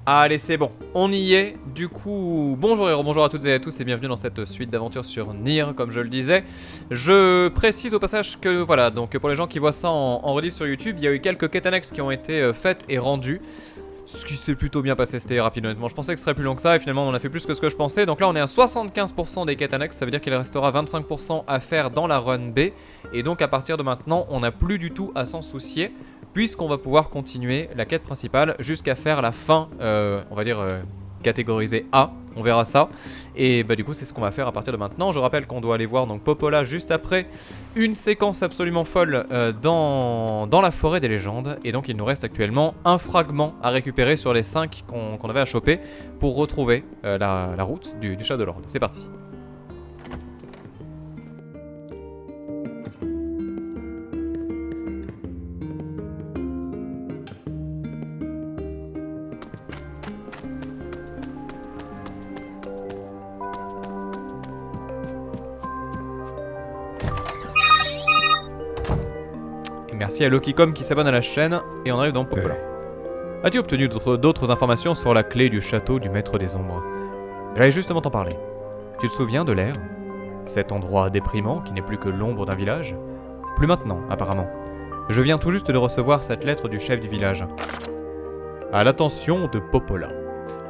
Allez, c'est bon, on y est. Du coup, bonjour et rebonjour à toutes et à tous et bienvenue dans cette suite d'aventures sur Nier, comme je le disais. Je précise au passage que voilà, donc pour les gens qui voient ça en rediff sur YouTube, il y a eu quelques quêtes annexes qui ont été faites et rendues. Ce qui s'est plutôt bien passé, c'était rapide honnêtement. Je pensais que ce serait plus long que ça et finalement on en a fait plus que ce que je pensais. Donc là on est à 75% des quêtes annexes, ça veut dire qu'il restera 25% à faire dans la run B. Et donc à partir de maintenant, on n'a plus du tout à s'en soucier, puisqu'on va pouvoir continuer la quête principale jusqu'à faire la fin, on va dire catégorisée A, on verra ça. Et bah du coup c'est ce qu'on va faire à partir de maintenant. Je rappelle qu'on doit aller voir donc Popola juste après une séquence absolument folle dans la forêt des légendes. Et donc il nous reste actuellement un fragment à récupérer sur les 5 qu'on avait à choper pour retrouver la route du Shadowlord. C'est parti. Merci à Lokicom qui s'abonne à la chaîne et on arrive dans Popola. As-tu obtenu d'autres informations sur la clé du château du Maître des Ombres? J'allais justement t'en parler. Tu te souviens de l'air? Cet endroit déprimant qui n'est plus que l'ombre d'un village? Plus maintenant, apparemment. Je viens tout juste de recevoir cette lettre du chef du village. À l'attention de Popola.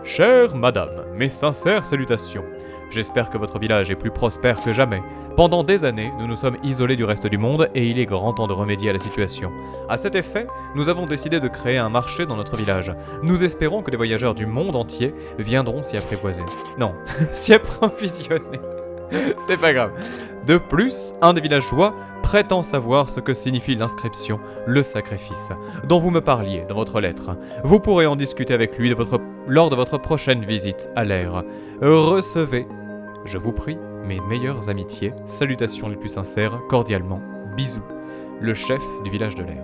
Chère madame, mes sincères salutations. J'espère que votre village est plus prospère que jamais. Pendant des années, nous nous sommes isolés du reste du monde et il est grand temps de remédier à la situation. À cet effet, nous avons décidé de créer un marché dans notre village. Nous espérons que des voyageurs du monde entier viendront s'y apprivoiser. Non, s'y approvisionner. C'est pas grave. De plus, un des villageois prétend savoir ce que signifie l'inscription « Le sacrifice » dont vous me parliez dans votre lettre. Vous pourrez en discuter avec lui lors de votre prochaine visite à l'air. Recevez, je vous prie, mes meilleures amitiés, salutations les plus sincères, cordialement, bisous, le chef du village de l'air.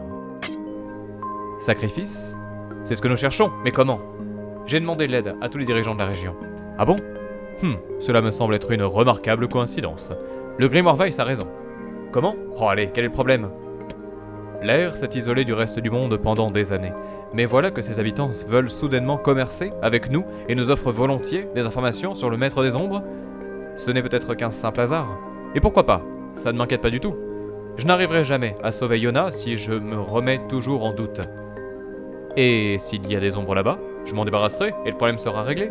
Sacrifice? C'est ce que nous cherchons, mais comment? J'ai demandé l'aide à tous les dirigeants de la région. Ah bon? Cela me semble être une remarquable coïncidence. Le Grimoire Weiss a raison. Comment? Oh allez, quel est le problème? L'air s'est isolé du reste du monde pendant des années. Mais voilà que ses habitants veulent soudainement commercer avec nous et nous offrent volontiers des informations sur le Maître des Ombres. Ce n'est peut-être qu'un simple hasard. Et pourquoi pas? Ça ne m'inquiète pas du tout. Je n'arriverai jamais à sauver Yona si je me remets toujours en doute. Et s'il y a des ombres là-bas, je m'en débarrasserai et le problème sera réglé.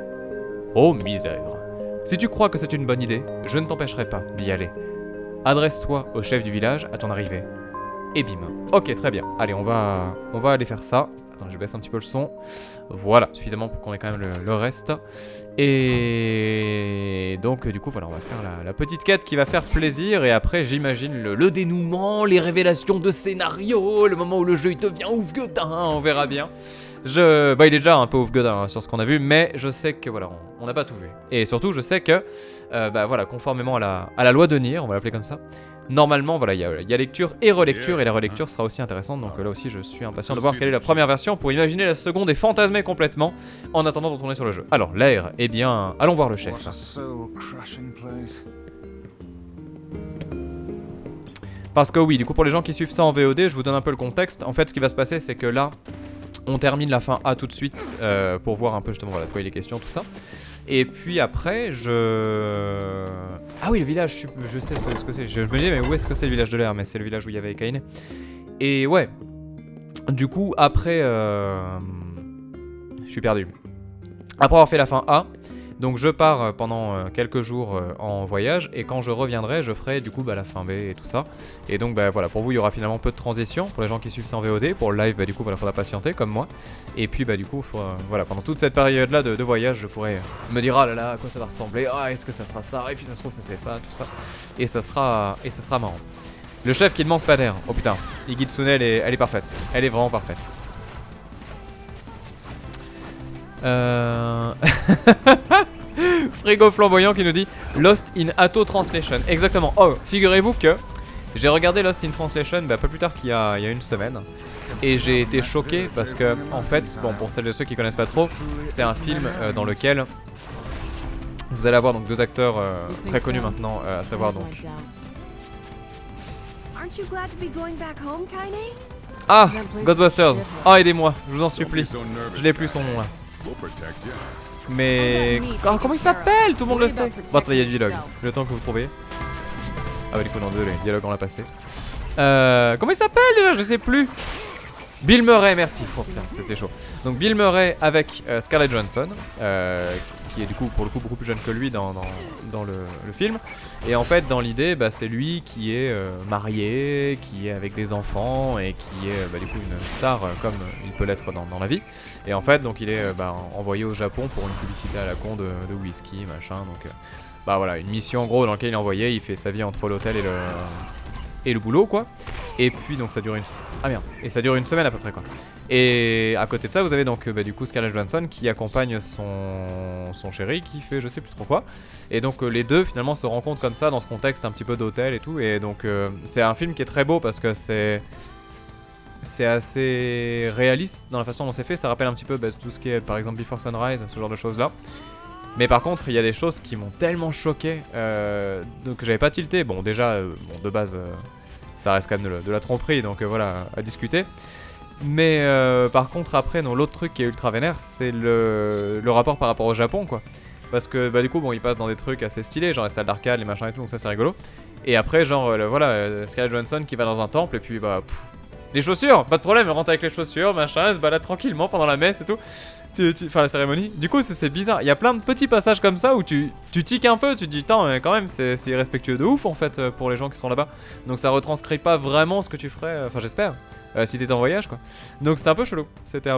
Oh misère. Si tu crois que c'est une bonne idée, je ne t'empêcherai pas d'y aller. Adresse-toi au chef du village à ton arrivée. Et bim. Ok, très bien. Allez, on va aller faire ça. Attends, je baisse un petit peu le son. Voilà, suffisamment pour qu'on ait quand même le reste. Et donc, du coup, voilà, on va faire la petite quête qui va faire plaisir. Et après, j'imagine le dénouement, les révélations de scénario, le moment où le jeu il devient ouf gueudin, on verra bien. Il est déjà un peu ouf gueudin hein, sur ce qu'on a vu, mais je sais que voilà, on n'a pas tout vu. Et surtout, je sais que, voilà, conformément à la loi de Nier, on va l'appeler comme ça, normalement, voilà, il y a lecture et relecture, et la relecture sera aussi intéressante, donc là aussi je suis impatient de voir quelle est la première version pour imaginer la seconde et fantasmer complètement en attendant de retourner sur le jeu. Alors, l'air, eh bien, allons voir le chef. Parce que oui, du coup pour les gens qui suivent ça en VOD, je vous donne un peu le contexte. En fait, ce qui va se passer, c'est que là, on termine la fin A tout de suite pour voir un peu justement voilà, de quoi il est question, tout ça. Et puis après, Ah oui, le village, je sais ce que c'est. Je me disais, mais où est-ce que c'est le village de l'air? Mais c'est le village où il y avait Kaine. Et ouais, du coup, après... Je suis perdu. Après avoir fait la fin A, donc je pars pendant quelques jours en voyage, et quand je reviendrai, je ferai du coup la fin B et tout ça. Et donc voilà, pour vous il y aura finalement peu de transition, pour les gens qui suivent ça en VOD, pour le live du coup voilà, faudra patienter comme moi. Et puis du coup, voilà, pendant toute cette période là de voyage, je pourrai me dire ah là là, à quoi ça va ressembler, ah est-ce que ça sera ça, et puis ça se trouve ça c'est ça, tout ça. Et ça sera marrant. Le chef qui ne manque pas d'air, oh putain, Igitsune elle est parfaite, elle est vraiment parfaite. Frigo flamboyant qui nous dit Lost in Atto Translation. Exactement. Oh, figurez-vous que j'ai regardé Lost in Translation un peu plus tard qu'il y a une semaine. Et j'ai été choqué parce que, en fait, bon, pour celles et ceux qui connaissent pas trop, c'est un film dans lequel vous allez avoir donc deux acteurs très connus maintenant, à savoir donc. Ah, Ghostbusters. Ah, aidez-moi, je vous en supplie. Je l'ai plus son nom là. Mais comment il s'appelle? Tout le monde le sait. Bon, attendez, il y a du dialogue. Le temps que vous trouviez. Ah bah du coup non, désolé, dialogue on l'a passé. Comment il s'appelle déjà? Je sais plus. Bill Murray, merci. Oh putain, c'était chaud. Donc Bill Murray avec Scarlett Johansson, qui est du coup pour le coup beaucoup plus jeune que lui dans le film. Et en fait dans l'idée, bah, c'est lui qui est marié, qui est avec des enfants et qui est bah, du coup une star comme il peut l'être dans la vie. Et en fait donc il est envoyé au Japon pour une publicité à la con de whisky machin. Donc bah voilà, une mission en gros dans laquelle il est envoyé, il fait sa vie entre l'hôtel et le boulot quoi. Et puis donc ça dure et ça dure une semaine à peu près quoi. Et à côté de ça vous avez donc du coup Scarlett Johansson qui accompagne son chéri qui fait je sais plus trop quoi. Et donc les deux finalement se rencontrent comme ça dans ce contexte un petit peu d'hôtel et tout. Et donc c'est un film qui est très beau parce que c'est assez réaliste dans la façon dont c'est fait. Ça rappelle un petit peu tout ce qui est par exemple Before Sunrise, ce genre de choses là. Mais par contre il y a des choses qui m'ont tellement choqué donc j'avais pas tilté. Bon déjà de base ça reste quand même de la tromperie donc voilà à discuter. Mais par contre après l'autre truc qui est ultra vénère c'est le rapport par rapport au Japon quoi. Parce que du coup bon il passe dans des trucs assez stylés genre les salles d'arcade, les machins et tout donc ça c'est rigolo. Et après genre voilà Scarlett Johansson qui va dans un temple et puis les chaussures, pas de problème, elle rentre avec les chaussures, machin, elle se balade tranquillement pendant la messe et tout. Enfin la cérémonie. Du coup c'est bizarre, il y a plein de petits passages comme ça où tu tiques un peu, tu te dis putain mais quand même c'est irrespectueux de ouf en fait pour les gens qui sont là-bas. Donc ça retranscrit pas vraiment ce que tu ferais, enfin j'espère, si t'étais en voyage quoi. Donc c'était un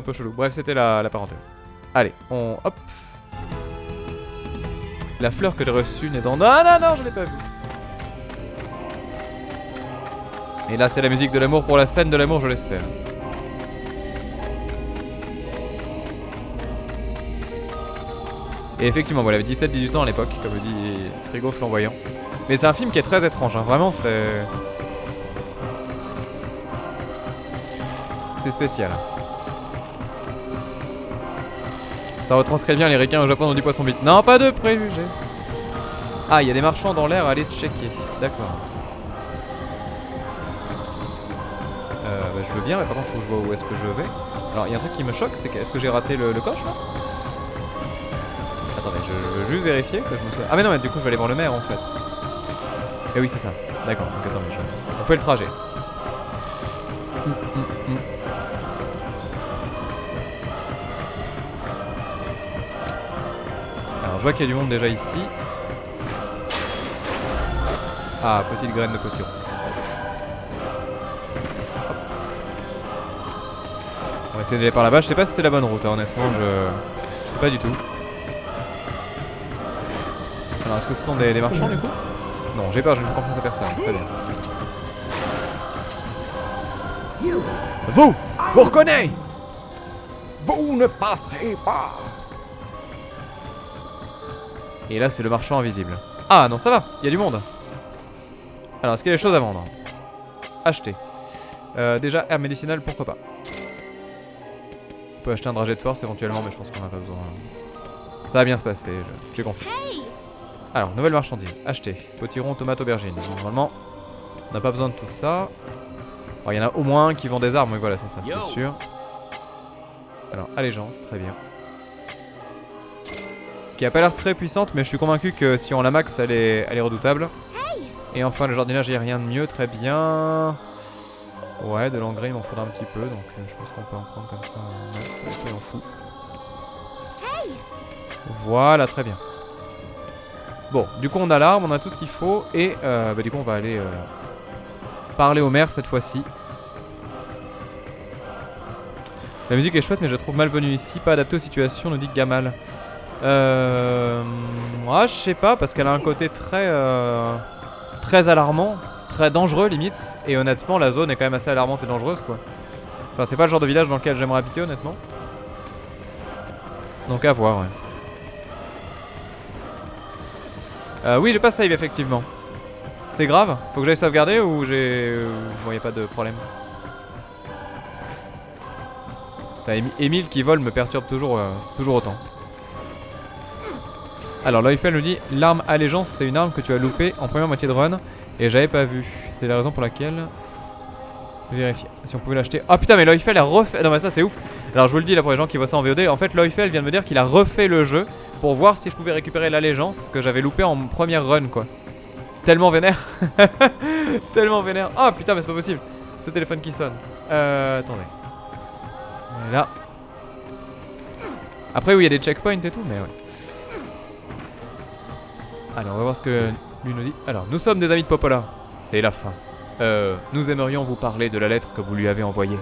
peu chelou, Bref c'était la parenthèse. Allez, hop. La fleur que j'ai reçue n'est dans... Non, je l'ai pas vue. Et là c'est la musique de l'amour pour la scène de l'amour je l'espère. Et effectivement, voilà, 17-18 ans à l'époque, comme le dit Frigo Flamboyant. Mais c'est un film qui est très étrange, hein. Vraiment c'est spécial. Ça retranscrit bien les requins au Japon dans du poisson bite. Non, pas de préjugés. Ah, il y a des marchands dans l'air à aller checker. D'accord. Je veux bien, mais par contre, faut que je vois où est-ce que je vais. Alors, il y a un truc qui me choque, c'est que est-ce que j'ai raté le coche là? Attendez, je veux juste vérifier que je me souviens. Ah mais non, mais du coup je vais aller voir le maire en fait. Eh oui c'est ça. D'accord, donc attendez, on fait le trajet. Alors je vois qu'il y a du monde déjà ici. Ah, petite graine de potiron. On va essayer d'aller par là-bas, je sais pas si c'est la bonne route hein, honnêtement, je sais pas du tout. Alors est-ce que ce sont des marchands du coup? Non, j'ai peur, je ne fais confiance à personne, très bien. Vous! Je vous reconnais! Vous ne passerez pas! Et là c'est le marchand invisible. Ah non ça va, il y a du monde. Alors est-ce qu'il y a des choses à vendre? Acheter. Déjà herbe médicinale, pourquoi pas. On peut acheter un dragée de force éventuellement mais je pense qu'on n'a pas besoin. Ça va bien se passer, j'ai confiance. Alors, nouvelle marchandise, acheter. Potiron, tomate, aubergine. Normalement, on n'a pas besoin de tout ça. Alors, il y en a au moins un qui vend des armes, mais voilà, c'est ça, c'était sûr. Alors, allégeance, très bien. Qui a pas l'air très puissante, mais je suis convaincu que si on la max, elle est redoutable. Et enfin, le jardinage, il n'y a rien de mieux, très bien. Ouais, de l'engrais, il m'en faudra un petit peu, donc je pense qu'on peut en prendre comme ça. Soyons fous. Voilà, très bien. Bon, du coup on a l'arme, on a tout ce qu'il faut et du coup on va aller parler au maire cette fois-ci. La musique est chouette mais je la trouve malvenue ici, pas adaptée aux situations, nous dit Gamal. Moi je sais pas parce qu'elle a un côté très alarmant, très dangereux limite. Et honnêtement la zone est quand même assez alarmante et dangereuse quoi. Enfin c'est pas le genre de village dans lequel j'aimerais habiter honnêtement. Donc à voir ouais. Oui, j'ai pas save effectivement. C'est grave? Faut que j'aille sauvegarder ou j'ai... Bon, y'a pas de problème. Emile qui vole me perturbe toujours autant. Alors, Loifel nous dit l'arme allégeance, c'est une arme que tu as loupée en première moitié de run et j'avais pas vu. C'est la raison pour laquelle. Vérifier. Si on pouvait l'acheter. Ah putain, mais Loifel a refait. Non, mais ça c'est ouf. Alors je vous le dis là pour les gens qui voient ça en VOD, en fait Loifel vient de me dire qu'il a refait le jeu pour voir si je pouvais récupérer l'allégeance que j'avais loupé en première run quoi. Tellement vénère. Tellement vénère. Ah putain mais c'est pas possible. Ce téléphone qui sonne. Attendez. On est là. Après oui il y a des checkpoints et tout mais ouais. Alors on va voir ce que lui nous dit. Alors nous sommes des amis de Popola. C'est la fin. Nous aimerions vous parler de la lettre que vous lui avez envoyée.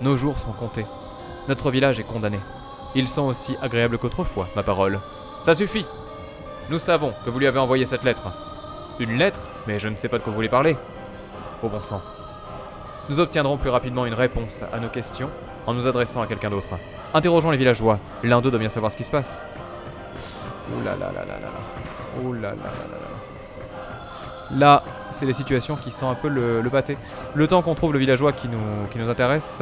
Nos jours sont comptés. Notre village est condamné. Ils sont aussi agréables qu'autrefois, ma parole. Ça suffit. Nous savons que vous lui avez envoyé cette lettre. Une lettre? Mais je ne sais pas de quoi vous voulez parler. Au bon sang. Nous obtiendrons plus rapidement une réponse à nos questions en nous adressant à quelqu'un d'autre. Interrogeons les villageois. L'un d'eux doit bien savoir ce qui se passe. Ouh là là là là là là. Ouh là là là là là. Là, c'est les situations qui sont un peu le pâté. Le temps qu'on trouve le villageois qui nous intéresse,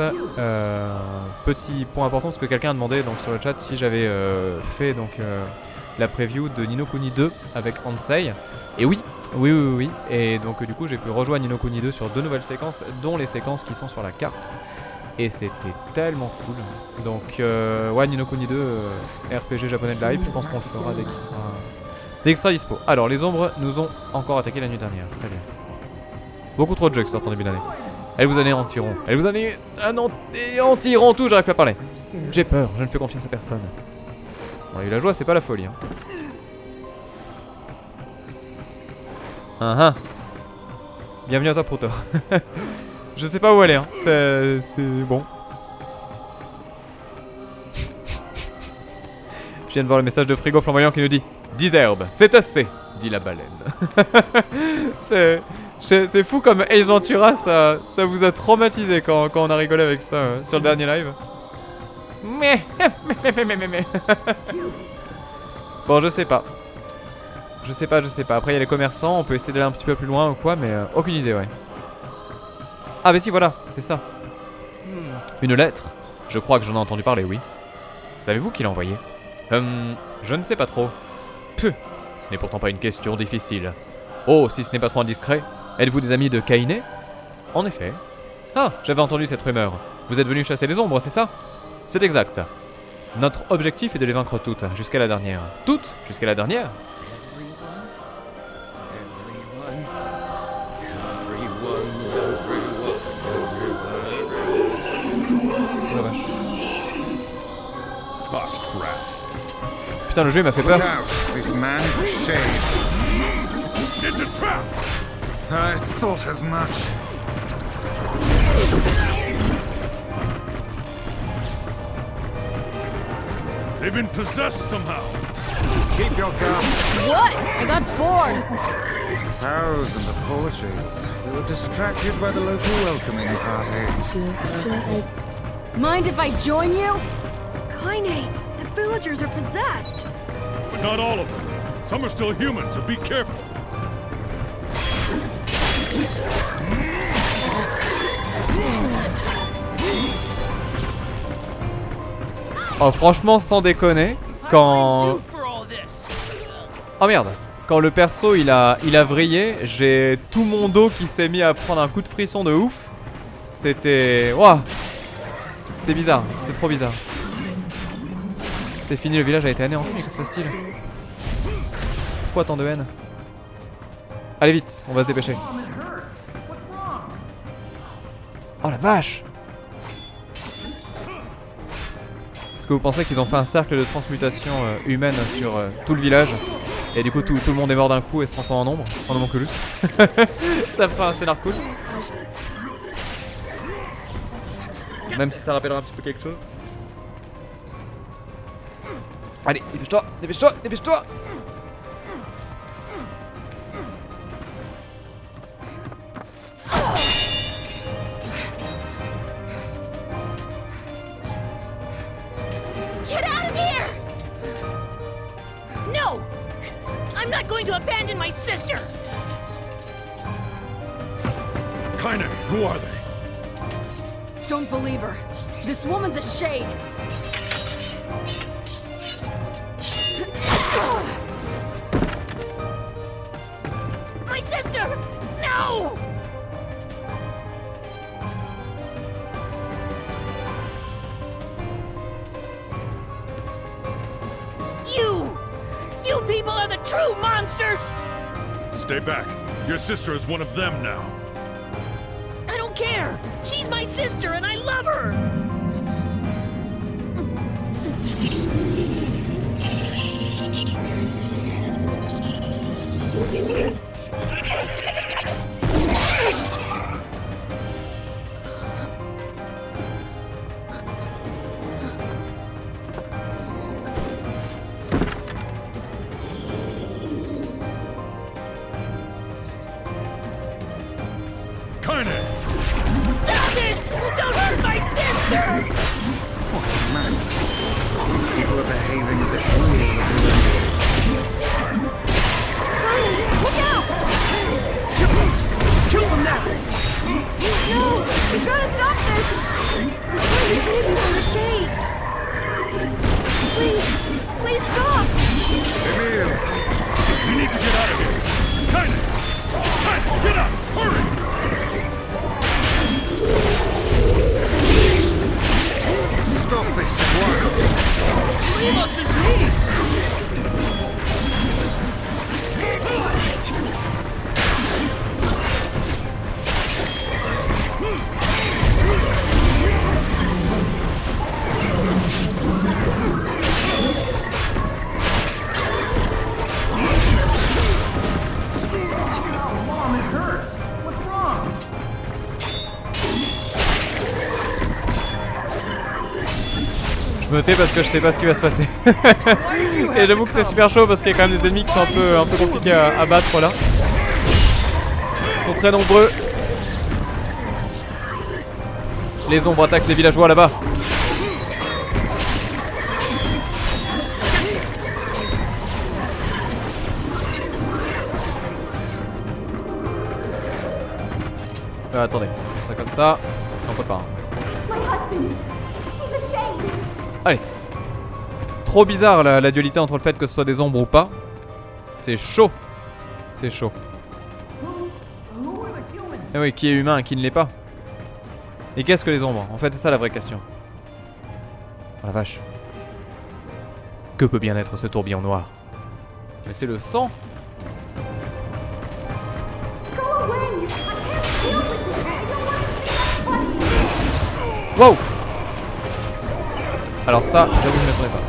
petit point important, parce que quelqu'un a demandé donc, sur le chat si j'avais fait donc, la preview de Ni no Kuni 2 avec Ansei. Et oui, oui. Et donc du coup j'ai pu rejoindre Ni no Kuni 2 sur 2 nouvelles séquences, dont les séquences qui sont sur la carte. Et c'était tellement cool. Donc ouais, Ni no Kuni 2, RPG japonais de la hype, je pense qu'on le fera dès qu'il sera... D'extra dispo. Alors, les ombres nous ont encore attaqué la nuit dernière. Très bien. Beaucoup trop de jeux qui sortent en début d'année. Elles vous anéantiront. Elles vous anéantiront tout, j'arrive plus à parler. J'ai peur, je ne fais confiance à personne. Bon, la joie, c'est pas la folie. Hein. Bienvenue à toi, Protor. Je sais pas où aller. C'est bon. Je viens de voir le message de Frigo Flamboyant qui nous dit 10 herbes, c'est assez, dit la baleine. C'est fou comme Ace Ventura, ça vous a traumatisé quand on a rigolé avec ça sur le dernier live. Bon, je sais pas. Je sais pas. Après, il y a les commerçants, on peut essayer d'aller un petit peu plus loin ou quoi, mais aucune idée, ouais. Ah, mais si, voilà, c'est ça. Une lettre. Je crois que j'en ai entendu parler, oui. Savez-vous qui l'a envoyée? Je ne sais pas trop. Peuh, ce n'est pourtant pas une question difficile. Oh, si ce n'est pas trop indiscret, êtes-vous des amis de Kaine? En effet. Ah, j'avais entendu cette rumeur. Vous êtes venu chasser les ombres, c'est ça? C'est exact. Notre objectif est de les vaincre toutes, jusqu'à la dernière. Toutes? Jusqu'à la dernière? Oh la vache. Putain, le jeu m'a fait peur. This man's a shade. It's a trap. I thought as much. They've been possessed somehow. Keep your gun. What? I got bored. Thousand apologies. We were distracted by the local welcoming party. Mind if I join you? Kaine, the villagers are possessed. But not all of them. Some are still human, so be careful. Oh, franchement, sans déconner, quand... Oh merde. Quand le perso il a vrillé, j'ai tout mon dos qui s'est mis à prendre un coup de frisson de ouf. C'était... Waouh. C'était bizarre, c'était trop bizarre. C'est fini, le village a été anéanti, mais que se passe-t-il? Pourquoi tant de haine? Allez vite, on va se dépêcher. Oh la vache! Est-ce que vous pensez qu'ils ont fait un cercle de transmutation humaine sur tout le village? Et du coup tout le monde est mort d'un coup et se transforme en ombre, en homunculus. Ça fera un scénar cool. Même si ça rappellera un petit peu quelque chose. Allez, dépêche-toi, dépêche-toi, dépêche-toi! Get out of here! No! I'm not going to abandon my sister! Kaine, who are they? Don't believe her. This woman's a shade. My sister! No! You people are the true monsters! Stay back. Your sister is one of them now. I don't care! She's my sister and I love her! Kaine! Stop it! Don't hurt my sister! What madness. These people are behaving as if we are the villains. Connie, look out! Kill them! Kill them now! No! We've got to stop this! I'm trying to save you from the shades! Please! Please stop! Emil! You need to get out of here! Kaine! Kaine, get up! Hurry! Stop this at once! Leave us in peace! Je me tais parce que je sais pas ce qui va se passer. Et j'avoue que c'est super chaud parce qu'il y a quand même des ennemis qui sont un peu compliqués à battre là. Ils sont très nombreux. Les ombres attaquent les villageois là-bas. Attendez, on fait ça comme ça. On peut pas. Allez. Trop bizarre la dualité entre le fait que ce soit des ombres ou pas. C'est chaud. C'est chaud. Ah oui, qui est humain et qui ne l'est pas. Et qu'est-ce que les ombres? En fait, c'est ça la vraie question. Oh la vache. Que peut bien être ce tourbillon noir? Mais c'est le sang. Wow. Alors ça, j'avoue que je ne m'attendais pas.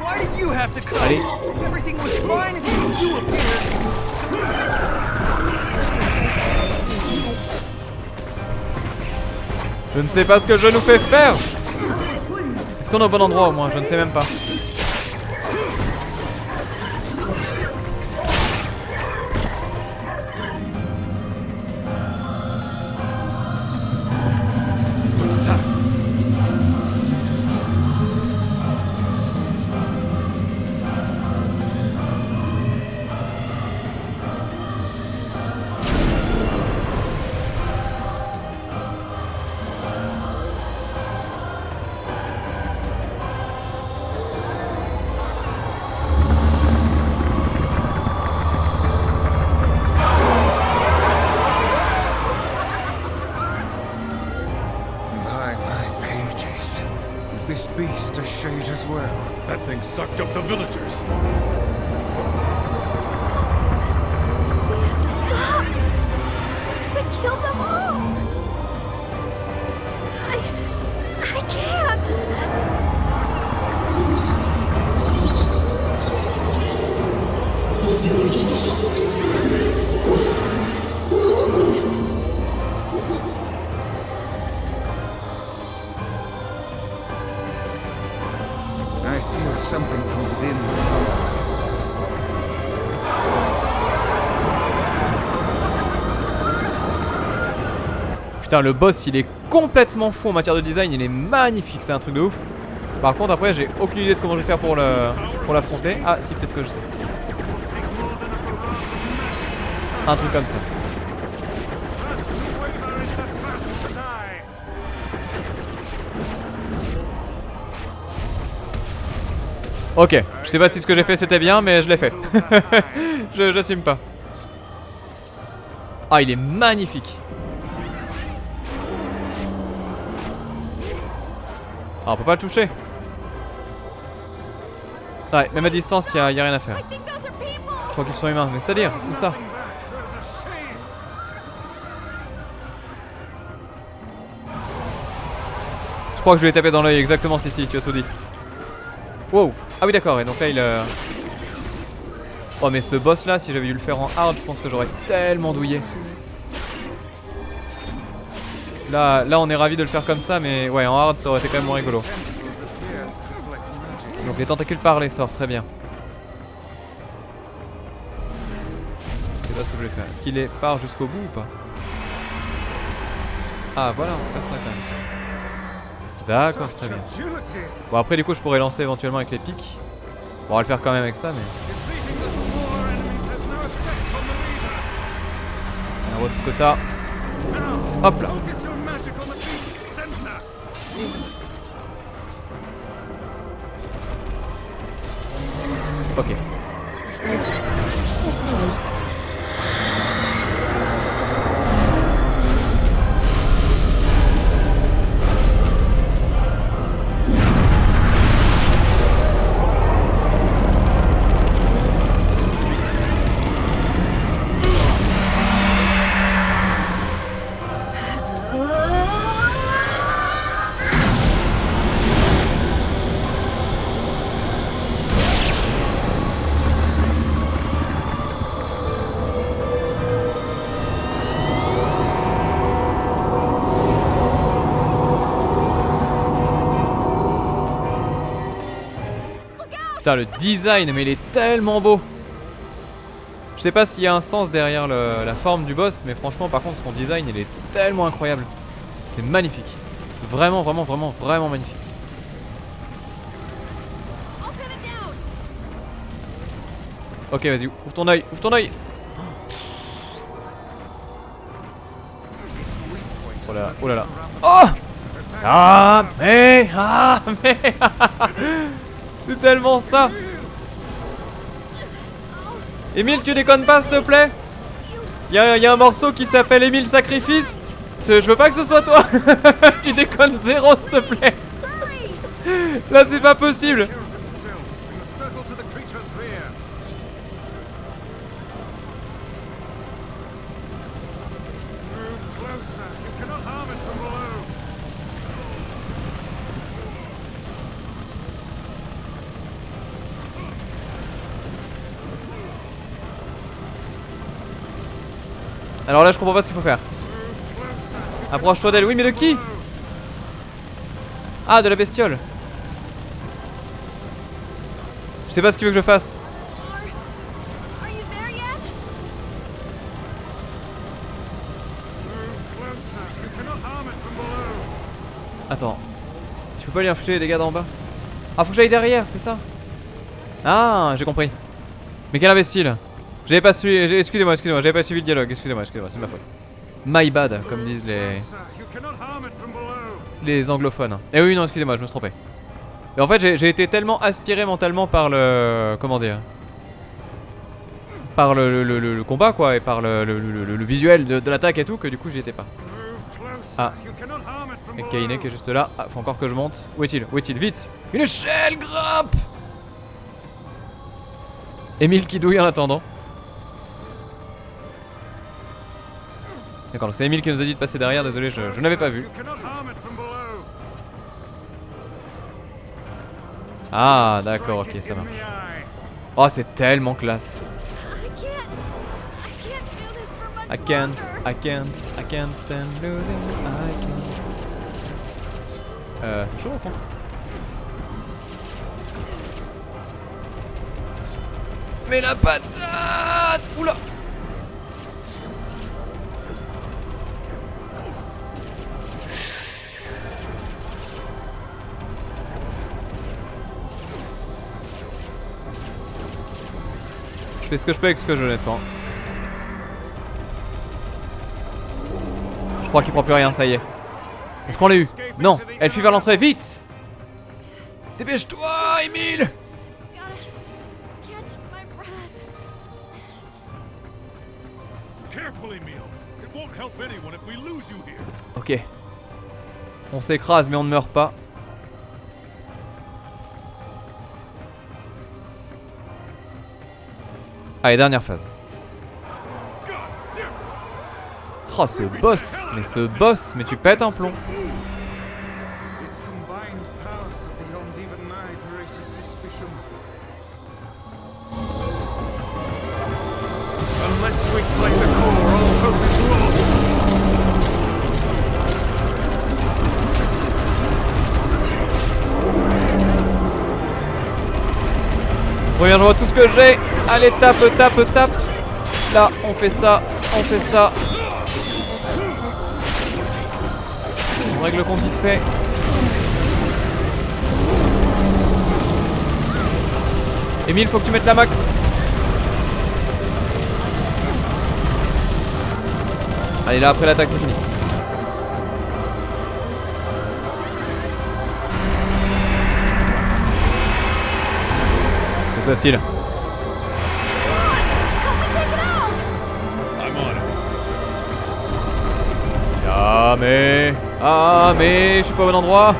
Why did you have to come? Allez. Everything was fine until you appeared. Je ne sais pas ce que je nous fais faire. Est-ce qu'on est au bon endroit au moins? Je ne sais même pas. This beast a shade as well? That thing sucked up the villagers. Stop! We killed them all! I can't! I feel something from within the power. Putain, le boss il est complètement fou en matière de design, il est magnifique, c'est un truc de ouf. Par contre après j'ai aucune idée de comment je vais faire pour l'affronter. Ah si, peut-être que je sais. Un truc comme ça. Ok, je sais pas si ce que j'ai fait c'était bien, mais je l'ai fait. J'assume pas. Ah, il est magnifique. Ah, on peut pas le toucher. Ouais, même à distance, y a rien à faire. I think those are people. Je crois qu'ils sont humains, mais c'est-à-dire, où ça? Je crois que je lui ai tapé dans l'œil, exactement, si, tu as tout dit. Wow. Ah oui, d'accord, et donc là, il Oh, mais ce boss là, si j'avais dû le faire en hard, je pense que j'aurais tellement douillé. Là, on est ravis de le faire comme ça, mais ouais, en hard, ça aurait été quand même moins rigolo. Donc les tentacules par les sorts, très bien. C'est pas ce que je voulais faire. Est-ce qu'il est part jusqu'au bout ou pas? Ah, voilà, on peut faire ça quand même. D'accord, très bien. Bon, après, du coup, je pourrais lancer éventuellement avec les pics. Bon, on va le faire quand même avec ça, mais. Un road Scotta. Hop là. Ok. Putain, le design, mais il est tellement beau. Je sais pas s'il y a un sens derrière la forme du boss, mais franchement, par contre, son design, il est tellement incroyable. C'est magnifique. Vraiment, vraiment, vraiment, vraiment magnifique. Ok, vas-y, ouvre ton œil, ouvre ton œil. Oh là là, oh là là. Oh! Ah, mais c'est tellement ça. Émile, tu déconnes pas, s'il te plaît? Y a un morceau qui s'appelle Émile Sacrifice. Je veux pas que ce soit toi. Tu déconnes zéro, s'il te plaît. Là, c'est pas possible. Alors là, je comprends pas ce qu'il faut faire. Approche-toi d'elle. Oui, mais de qui? Ah, de la bestiole. Je sais pas ce qu'il veut que je fasse. Are you there yet? Attends. Je peux pas lui infliger les dégâts d'en bas? Ah, faut que j'aille derrière, c'est ça? Ah, j'ai compris. Mais quel imbécile. J'avais pas suivi. Excusez-moi, j'avais pas suivi le dialogue. Excusez-moi, c'est ma faute. My bad, comme disent les anglophones. Eh oui, non, excusez-moi, je me suis trompé. Et en fait, j'ai été tellement aspiré mentalement par le. Comment dire? Par le combat, quoi, et par le visuel de l'attaque et tout, que du coup, j'y étais pas. Ah. Et Kaine qui est juste là. Ah, faut encore que je monte. Où est-il? Où est-il? Vite! Une échelle, grimpe! Émile qui douille en attendant. D'accord, donc c'est Émile qui nous a dit de passer derrière, désolé, je n'avais pas vu. Ah, d'accord, ok, ça marche. Oh, c'est tellement classe. I can't stand losing, I can't. C'est chaud, quoi. Mais la patate! Oula! Je fais ce que je peux avec ce que je honnêtement. Je crois qu'il prend plus rien, ça y est. Est-ce qu'on l'a eu? Non, elle fuit vers l'entrée, vite! Dépêche-toi, Émile! Careful, Emil. It won't help anyone if we lose you here. Ok. On s'écrase mais on ne meurt pas. Allez, dernière phase. God damn it. Oh, ce boss. Mais ce boss, mais tu pètes un plomb. Its combined powers are beyond even my greatest suspicion. Unless we slay the core, all hope is lost. Reviens, je vois tout ce que j'ai. Allez, tape, tape, tape. Là, on fait ça, on fait ça. On règle le compte vite fait. Emile, faut que tu mettes la max. Allez, là, après l'attaque, c'est fini. Que se passe-t-il? Help me take it out! I'm on it. Ah mais je suis pas au bon endroit.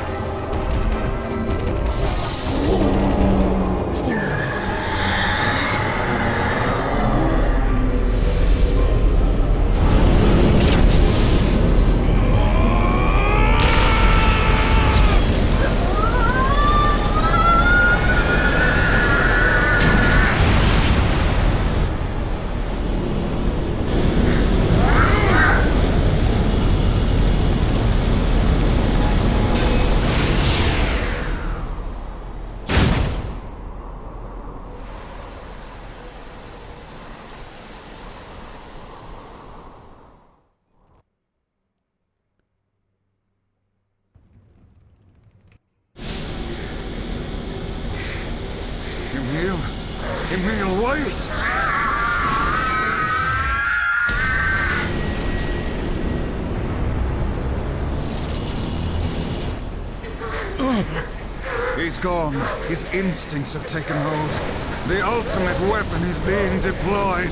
Emil, wait! He's gone. His instincts have taken hold. The ultimate weapon is being deployed.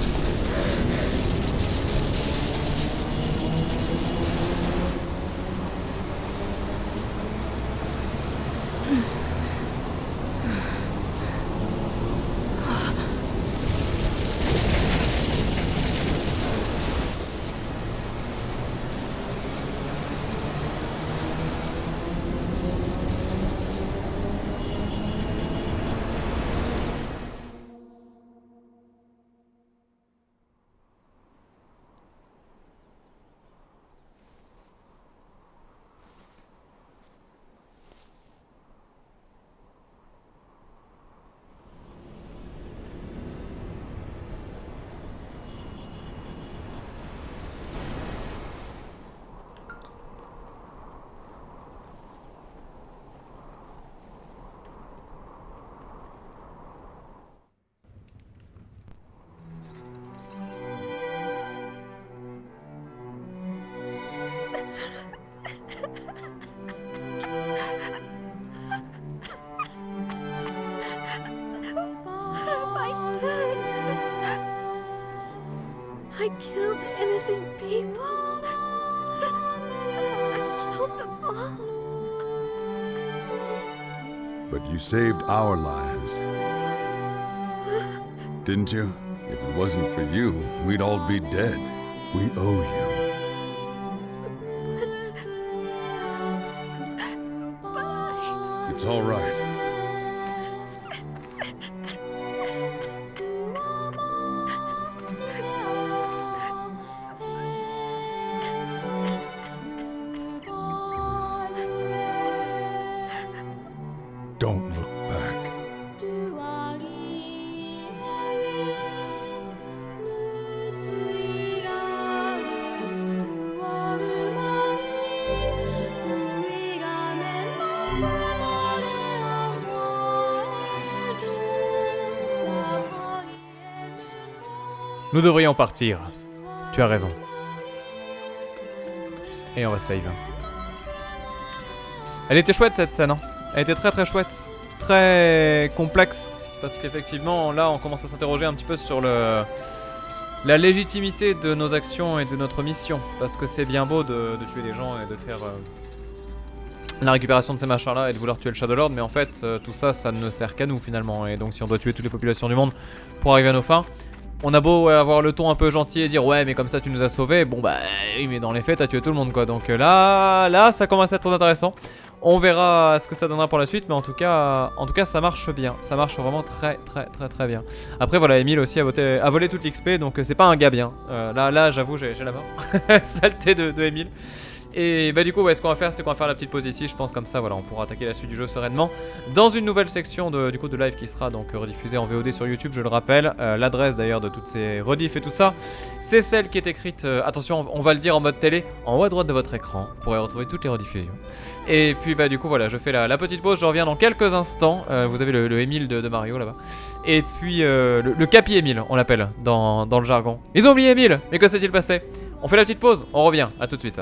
I killed innocent people. I killed them all. But you saved our lives. Didn't you? If it wasn't for you, we'd all be dead. We owe you. It's all right. Don't look back. Nous devrions partir. Tu as raison. Et on va save. Elle était chouette cette scène, hein. Elle était très très chouette. Très complexe. Parce qu'effectivement, là, on commence à s'interroger un petit peu sur la la légitimité de nos actions et de notre mission. Parce que c'est bien beau de tuer des gens et de faire la récupération de ces machins là et de vouloir tuer le Shadow Lord, mais en fait tout ça, ça ne sert qu'à nous finalement. Et donc si on doit tuer toutes les populations du monde pour arriver à nos fins, on a beau avoir le ton un peu gentil et dire ouais mais comme ça tu nous as sauvés, bon bah oui mais dans les faits t'as tué tout le monde quoi. Donc là ça commence à être très intéressant. On verra ce que ça donnera pour la suite, mais en tout cas ça marche bien. Ça marche vraiment très bien. Après voilà, Emile aussi a volé toute l'XP, donc c'est pas un gars bien. Là j'avoue j'ai la mort. Saleté de Emile. Et bah du coup ouais, ce qu'on va faire c'est qu'on va faire la petite pause ici, je pense, comme ça voilà on pourra attaquer la suite du jeu sereinement dans une nouvelle section de live qui sera donc rediffusée en VOD sur YouTube, je le rappelle. L'adresse d'ailleurs de toutes ces rediffs et tout ça, c'est celle qui est écrite, attention on va le dire en mode télé, en haut à droite de votre écran, vous pourrez retrouver toutes les rediffusions. Et puis bah du coup voilà, je fais la petite pause, je reviens dans quelques instants. Vous avez le Emile de Mario là-bas. Et puis le Capi Emile on l'appelle dans le jargon. Ils ont oublié Emile, mais que s'est-il passé? On fait la petite pause, on revient, à tout de suite.